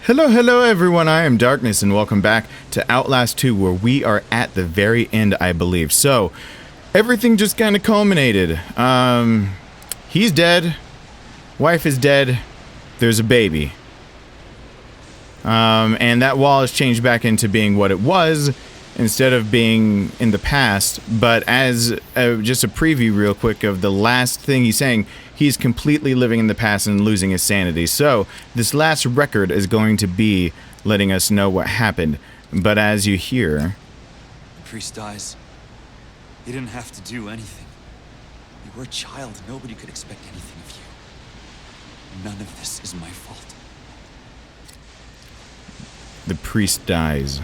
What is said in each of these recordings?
Hello everyone, I am Darkness and welcome back to Outlast 2 where we are at the very end, I believe. So, everything just kind of culminated. He's dead, wife is dead, there's a baby. And that wall has changed back into being what it was instead of being in the past. But as just a preview real quick of the last thing he's saying, he's completely living in the past and losing his sanity. So this last record is going to be letting us know what happened. But as you hear... The priest dies. You didn't have to do anything. You were a child. Nobody could expect anything of you. None of this is my fault. The priest dies.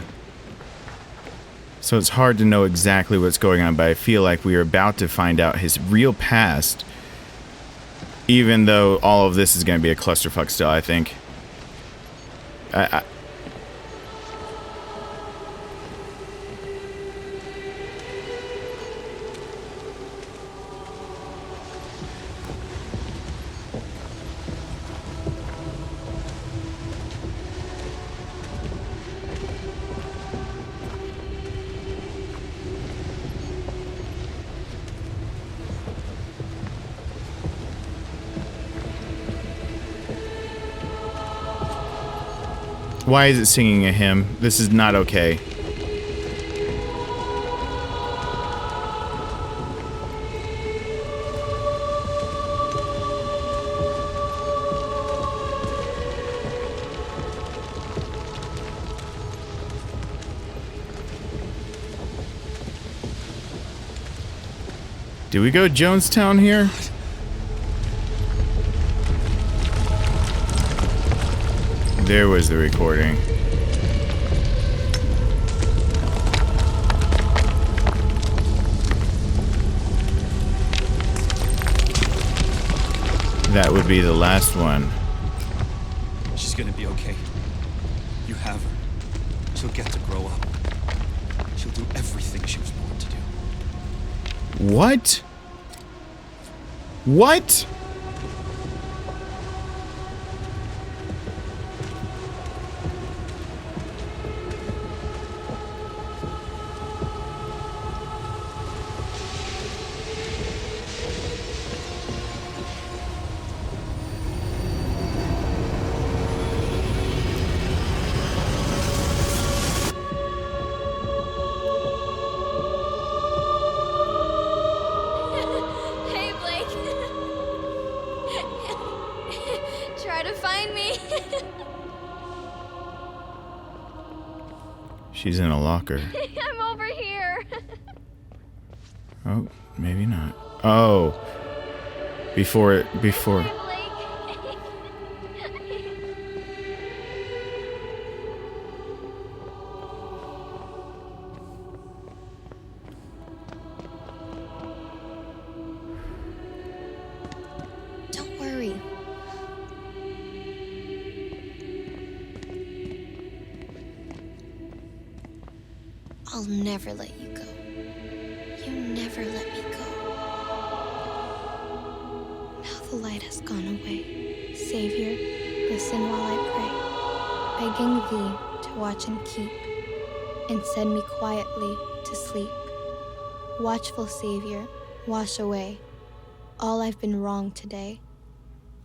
So it's hard to know exactly what's going on, but I feel like we are about to find out his real past. Even though all of this is going to be a clusterfuck still, I think. Why is it singing a hymn? This is not okay. Do we go Jonestown here? There was the recording. That would be the last one. She's gonna be okay. You have her. She'll get to grow up. She'll do everything she was born to do. What? What? She's in a locker. I'm over here. Oh, maybe not. Oh. Before. Don't worry. I'll never let you go. You never let me go. Now the light has gone away. Savior, listen while I pray, begging thee to watch and keep, and send me quietly to sleep. Watchful Savior, wash away all I've been wrong today.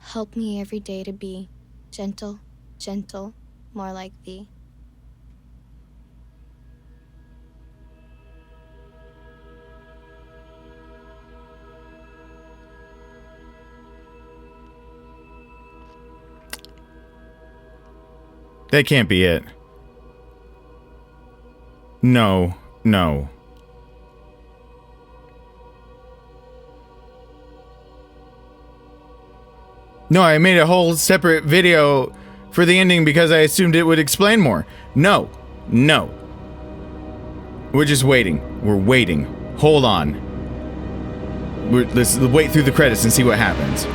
Help me every day to be gentle, gentle, more like thee. That can't be it. No. No, I made a whole separate video for the ending because I assumed it would explain more. No. We're just waiting. We're waiting. Hold on. Let's wait through the credits and see what happens.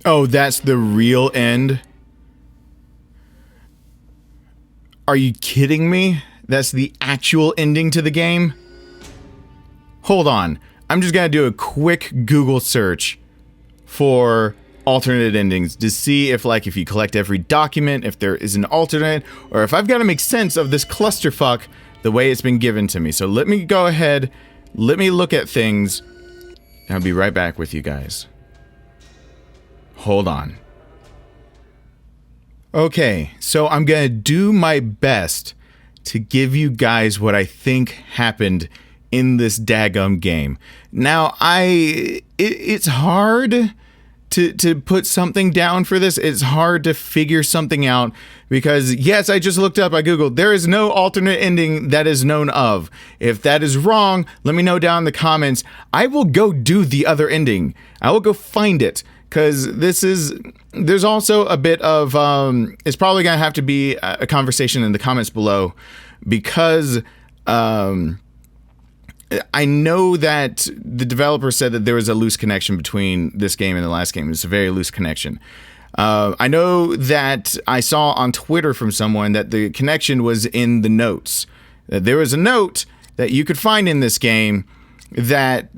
Oh, that's the real end? Are you kidding me? That's the actual ending to the game? Hold on. I'm just gonna do a quick Google search for alternate endings to see if you collect every document, if there is an alternate, or if I've got to make sense of this clusterfuck the way it's been given to me. So let me go ahead, let me look at things, and I'll be right back with you guys. Hold on. Okay, so I'm gonna do my best to give you guys what I think happened in this daggum game. Now, it's hard to put something down for this. It's hard to figure something out because, yes, I just looked up, I Googled, there is no alternate ending that is known of. If that is wrong, let me know down in the comments. I will go do the other ending. I will go find it. Because there's also a bit of, it's probably going to have to be a conversation in the comments below, because I know that the developer said that there was a loose connection between this game and the last game. It's a very loose connection. I know that I saw on Twitter from someone that the connection was in the notes. That there was a note that you could find in this game that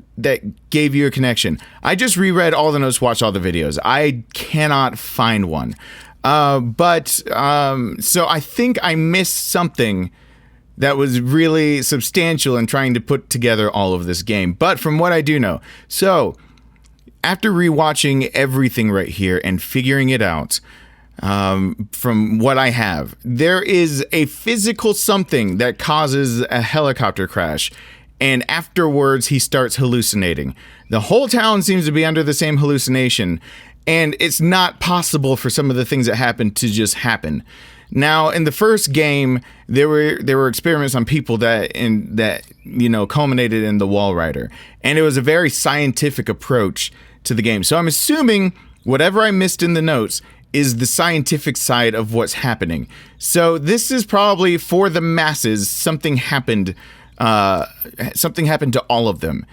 gave you a connection. I just reread all the notes, watched all the videos. I cannot find one. So I think I missed something that was really substantial in trying to put together all of this game. But from what I do know, so after rewatching everything right here and figuring it out, from what I have, there is a physical something that causes a helicopter crash. And afterwards, he starts hallucinating. The whole town seems to be under the same hallucination, and it's not possible for some of the things that happen to just happen. Now, in the first game, there were experiments on people that culminated in the Wall Rider, and it was a very scientific approach to the game. So I'm assuming whatever I missed in the notes is the scientific side of what's happening. So this is probably for the masses. Something happened to all of them.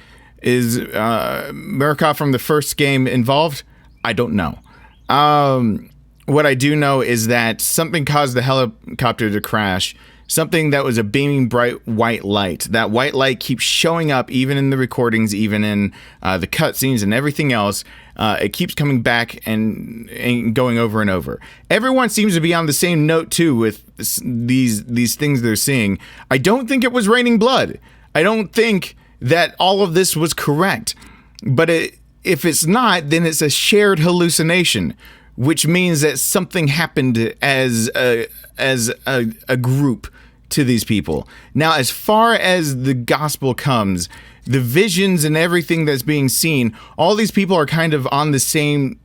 Is Murkoff from the first game involved? I don't know. What I do know is that something caused the helicopter to crash. Something that was a beaming bright white light. That white light keeps showing up even in the recordings, even in the cutscenes and everything else. It keeps coming back and going over and over. Everyone seems to be on the same note too with these things they're seeing. I don't think it was raining blood. I don't think that all of this was correct. But if it's not, then it's a shared hallucination, which means that something happened as a group to these people. Now, as far as the gospel comes, the visions and everything that's being seen, all these people are kind of on the same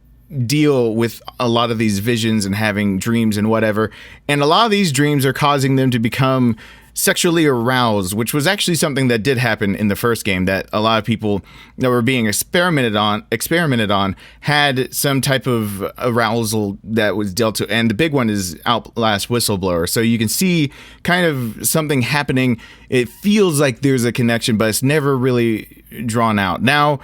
deal with a lot of these visions and having dreams and whatever. And a lot of these dreams are causing them to become sexually aroused, which was actually something that did happen in the first game, that a lot of people that were being experimented on had some type of arousal that was dealt to. And the big one is Outlast Whistleblower. So you can see kind of something happening. It feels like there's a connection, but it's never really drawn out. Now,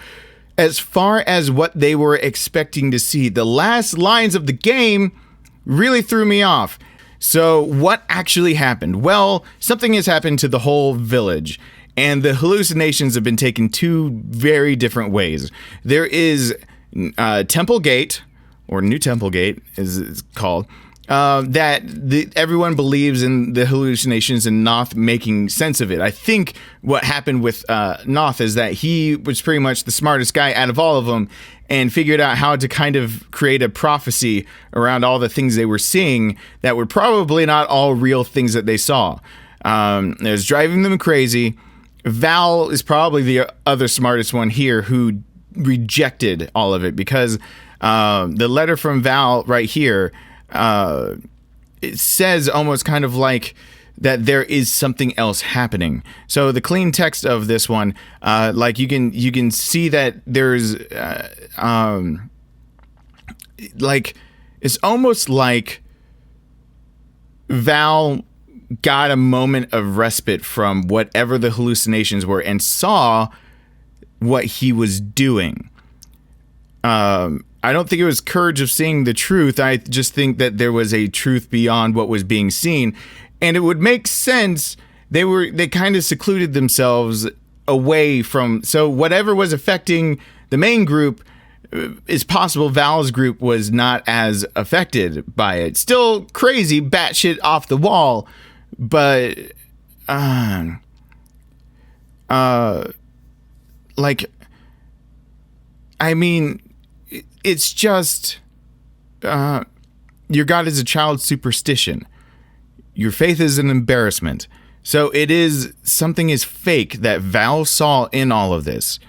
as far as what they were expecting to see, the last lines of the game really threw me off. So what actually happened? Well, something has happened to the whole village, and the hallucinations have been taken two very different ways. There is Temple Gate, or New Temple Gate is it's called, that everyone believes in the hallucinations and Knoth making sense of it. I think what happened with Knoth is that he was pretty much the smartest guy out of all of them and figured out how to kind of create a prophecy around all the things they were seeing that were probably not all real things that they saw. It was driving them crazy. Val is probably the other smartest one here who rejected all of it, because the letter from Val right here, it says almost kind of like that there is something else happening. So the clean text of this one, like you can see that there's like it's almost like Val got a moment of respite from whatever the hallucinations were and saw what he was doing. I don't think it was courage of seeing the truth. I just think that there was a truth beyond what was being seen. And it would make sense. They kind of secluded themselves away from, so whatever was affecting the main group, it's possible Val's group was not as affected by it. Still crazy, batshit off the wall, but like, I mean, it's just your God is a child's superstition. Your faith is an embarrassment. So it is something is fake that Val saw in all of this.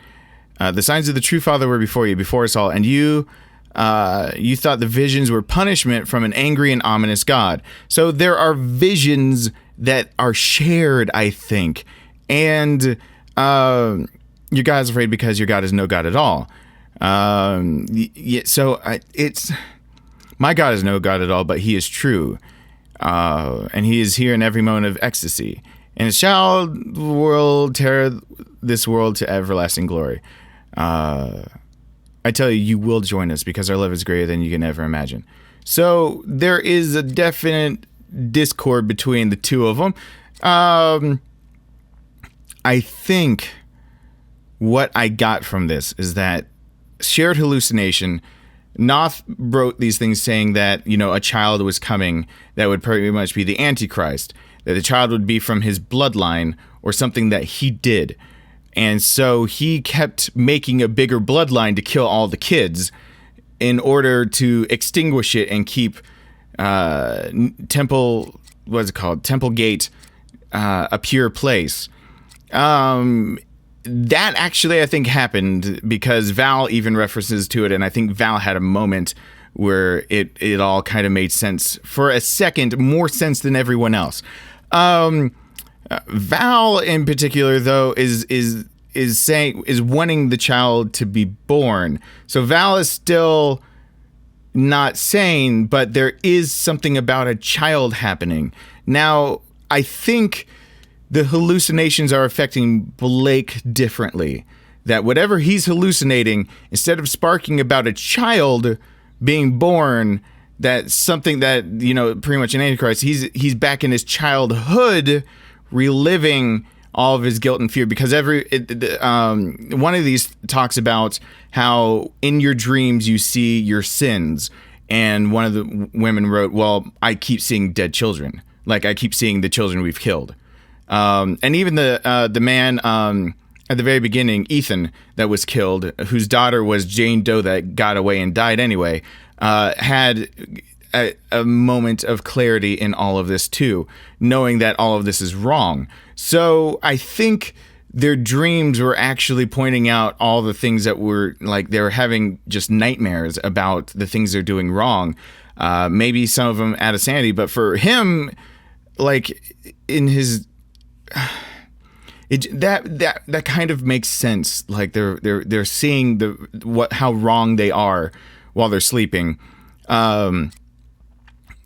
The signs of the true Father were before you, before us all, and you thought the visions were punishment from an angry and ominous God. So there are visions that are shared, I think, and your God is afraid because your God is no God at all. It's my God is no God at all, but He is true, and He is here in every moment of ecstasy, and shall world tear this world to everlasting glory. I tell you, you will join us because our love is greater than you can ever imagine. So there is a definite discord between the two of them. I think what I got from this is that shared hallucination. Knoth wrote these things saying that, you know, a child was coming that would pretty much be the Antichrist, that the child would be from his bloodline or something that he did. And so he kept making a bigger bloodline to kill all the kids in order to extinguish it and keep Temple Gate a pure place. That actually, I think, happened because Val even references to it, and I think Val had a moment where it all kind of made sense for a second, more sense than everyone else. Val in particular, though, is wanting the child to be born. So Val is still not sane, but there is something about a child happening. Now, I think the hallucinations are affecting Blake differently. That whatever he's hallucinating, instead of sparking about a child being born, that's something that, you know, pretty much an Antichrist, he's back in his childhood, reliving all of his guilt and fear, because one of these talks about how in your dreams you see your sins, and one of the women wrote, well, I keep seeing dead children, like I keep seeing the children we've killed. And even the man at the very beginning, Ethan, that was killed, whose daughter was Jane Doe that got away and died anyway, had a moment of clarity in all of this too, knowing that all of this is wrong. So I think their dreams were actually pointing out all the things that were like they were having just nightmares about the things they're doing wrong. Maybe some of them out of sanity, but for him, like in his, that kind of makes sense. Like they're seeing how wrong they are while they're sleeping.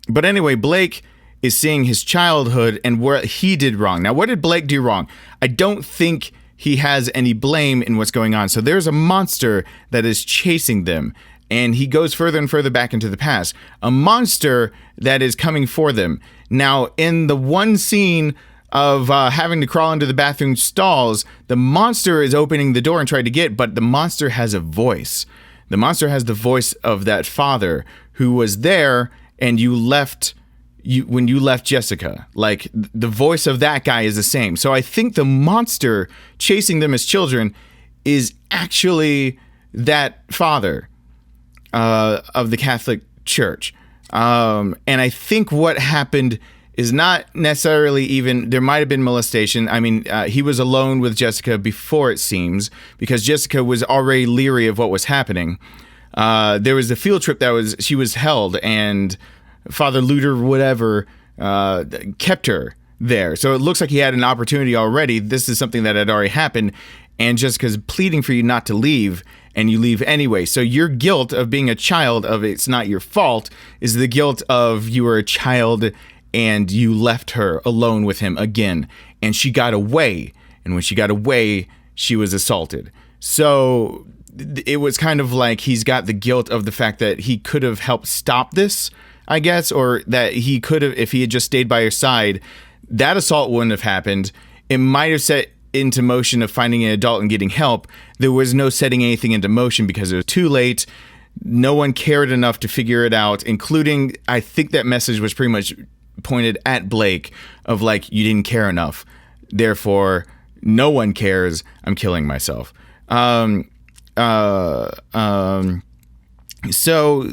But anyway, Blake is seeing his childhood and where he did wrong. Now, what did Blake do wrong? I don't think he has any blame in what's going on. So there's a monster that is chasing them, and he goes further and further back into the past. A monster that is coming for them. Now, in the one scene of having to crawl into the bathroom stalls, the monster is opening the door and trying to get, but the monster has a voice. The monster has the voice of that father who was there, and when you left Jessica, like the voice of that guy is the same. So I think the monster chasing them as children is actually that father of the Catholic Church. And I think what happened is not necessarily even, there might have been molestation. I mean, he was alone with Jessica before, it seems, because Jessica was already leery of what was happening. There was a field trip she was held, and Father Luter, whatever, kept her there. So it looks like he had an opportunity already. This is something that had already happened, and Jessica's pleading for you not to leave, and you leave anyway. So your guilt of being a child of it's not your fault is the guilt of you were a child and you left her alone with him again, and she got away. And when she got away, she was assaulted. So it was kind of like he's got the guilt of the fact that he could have helped stop this, I guess, or that he could have, if he had just stayed by her side, that assault wouldn't have happened. It might have set into motion of finding an adult and getting help. There was no setting anything into motion because it was too late. No one cared enough to figure it out, including, I think that message was pretty much pointed at Blake of like, you didn't care enough. Therefore, no one cares. I'm killing myself. So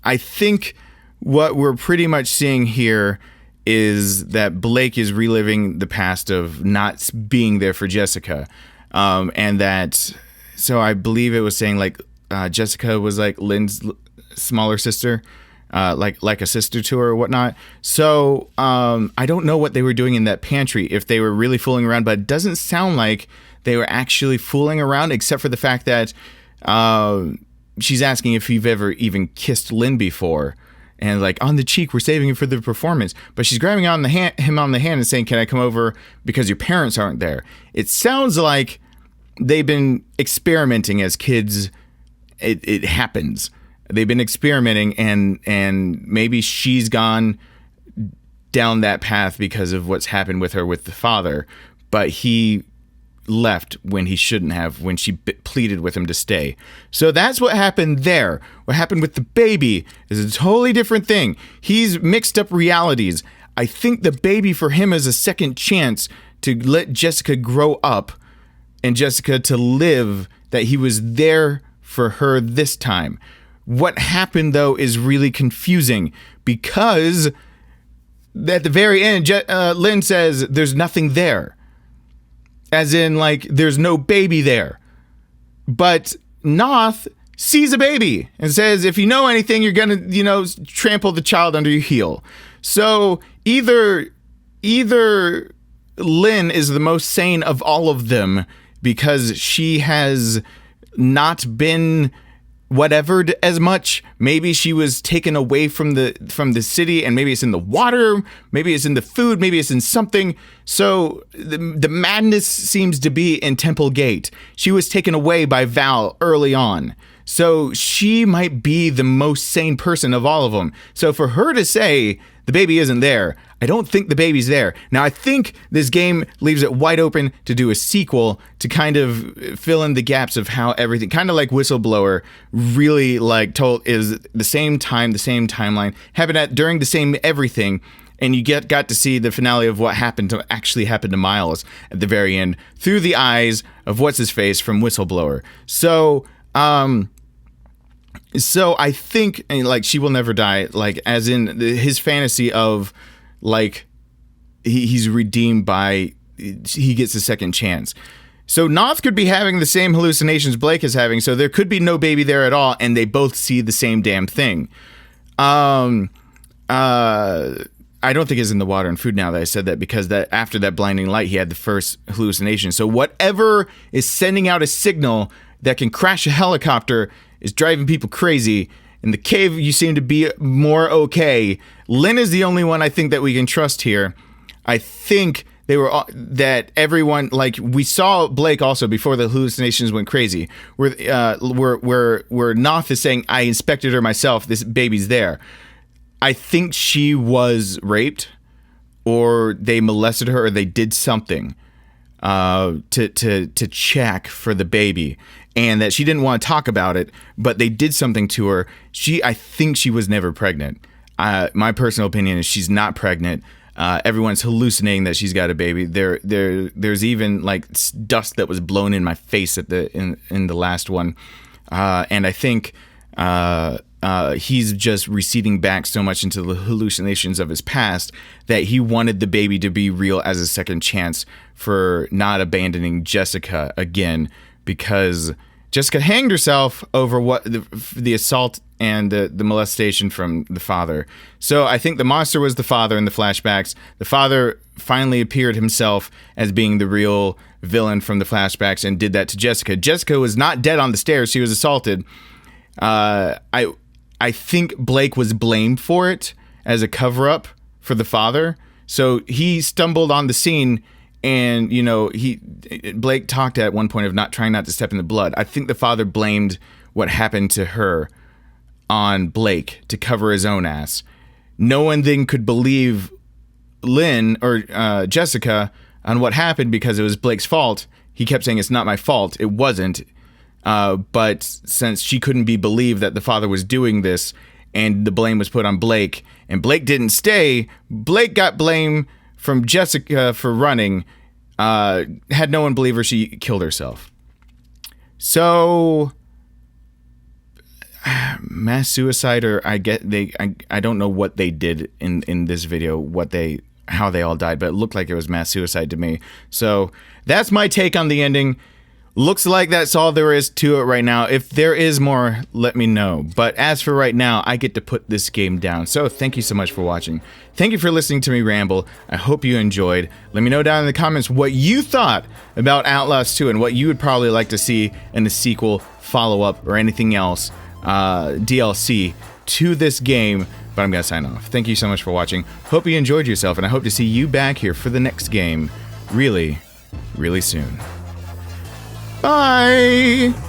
I think what we're pretty much seeing here is that Blake is reliving the past of not being there for Jessica. And that, so I believe it was saying like Jessica was like Lynn's smaller sister, like a sister to her or whatnot. So I don't know what they were doing in that pantry, if they were really fooling around, but it doesn't sound like they were actually fooling around, except for the fact that she's asking if you've ever even kissed Lynn before. And like, on the cheek, we're saving it for the performance. But she's grabbing him on the hand and saying, can I come over because your parents aren't there? It sounds like they've been experimenting as kids. It happens. They've been experimenting, and maybe she's gone down that path because of what's happened with her with the father. But he left when he shouldn't have, when she pleaded with him to stay. So that's what happened there. What happened with the baby is a totally different thing. He's mixed up realities. I think the baby for him is a second chance to let Jessica grow up and Jessica to live, that he was there for her this time. What happened, though, is really confusing because at the very end, Lynn says there's nothing there. As in, like, there's no baby there. But Knoth sees a baby and says, if you know anything, you're going to, trample the child under your heel. So either Lynn is the most sane of all of them because she has not been whatevered as much. Maybe she was taken away from the city, and maybe it's in the water, maybe it's in the food, maybe it's in something. So the madness seems to be in Temple Gate. She was taken away by Val early on. So she might be the most sane person of all of them. So for her to say the baby isn't there, I don't think the baby's there. Now, I think this game leaves it wide open to do a sequel to kind of fill in the gaps of how everything, kind of like Whistleblower, really like told is the same time, the same timeline, happened during the same everything. And you got to see the finale of what happened to actually happen to Miles at the very end through the eyes of what's his face from Whistleblower. So I think, like, she will never die, like, as in his fantasy of, like, he's redeemed by, he gets a second chance. So Knoth could be having the same hallucinations Blake is having, so there could be no baby there at all, and they both see the same damn thing. I don't think it's in the water and food now that I said that, because that after that blinding light, he had the first hallucination. So whatever is sending out a signal that can crash a helicopter is driving people crazy. In the cave, you seem to be more okay. Lynn is the only one I think that we can trust here. I think they were that everyone, like, we saw Blake also before the hallucinations went crazy, where Knoth is saying, I inspected her myself, this baby's there. I think she was raped, or they molested her, or they did something to check for the baby, and that she didn't want to talk about it, but they did something to her. I think she was never pregnant. My personal opinion is she's not pregnant. Everyone's hallucinating that she's got a baby. There's even like dust that was blown in my face in the last one, and I think he's just receding back so much into the hallucinations of his past that he wanted the baby to be real as a second chance for not abandoning Jessica again, because Jessica hanged herself over what the assault and the molestation from the father. So I think the monster was the father in the flashbacks. The father finally appeared himself as being the real villain from the flashbacks and did that to Jessica. Jessica was not dead on the stairs. She was assaulted. I think Blake was blamed for it as a cover-up for the father. So he stumbled on the scene, and Blake talked at one point of trying not to step in the blood. I think the father blamed what happened to her on Blake to cover his own ass. No one then could believe Lynn or Jessica on what happened because it was Blake's fault. He kept saying it's not my fault. It wasn't. But since she couldn't be believed that the father was doing this and the blame was put on Blake and Blake didn't stay, Blake got blame from Jessica for running. Had no one believe her, she killed herself. So mass suicide, or I don't know what they did in this video, how they all died, but it looked like it was mass suicide to me. So that's my take on the ending. Looks like that's all there is to it right now. If there is more, let me know. But as for right now, I get to put this game down. So thank you so much for watching. Thank you for listening to me ramble. I hope you enjoyed. Let me know down in the comments what you thought about Outlast 2 and what you would probably like to see in the sequel, follow-up, or anything else, DLC to this game. But I'm going to sign off. Thank you so much for watching. Hope you enjoyed yourself, and I hope to see you back here for the next game really, really soon. Bye!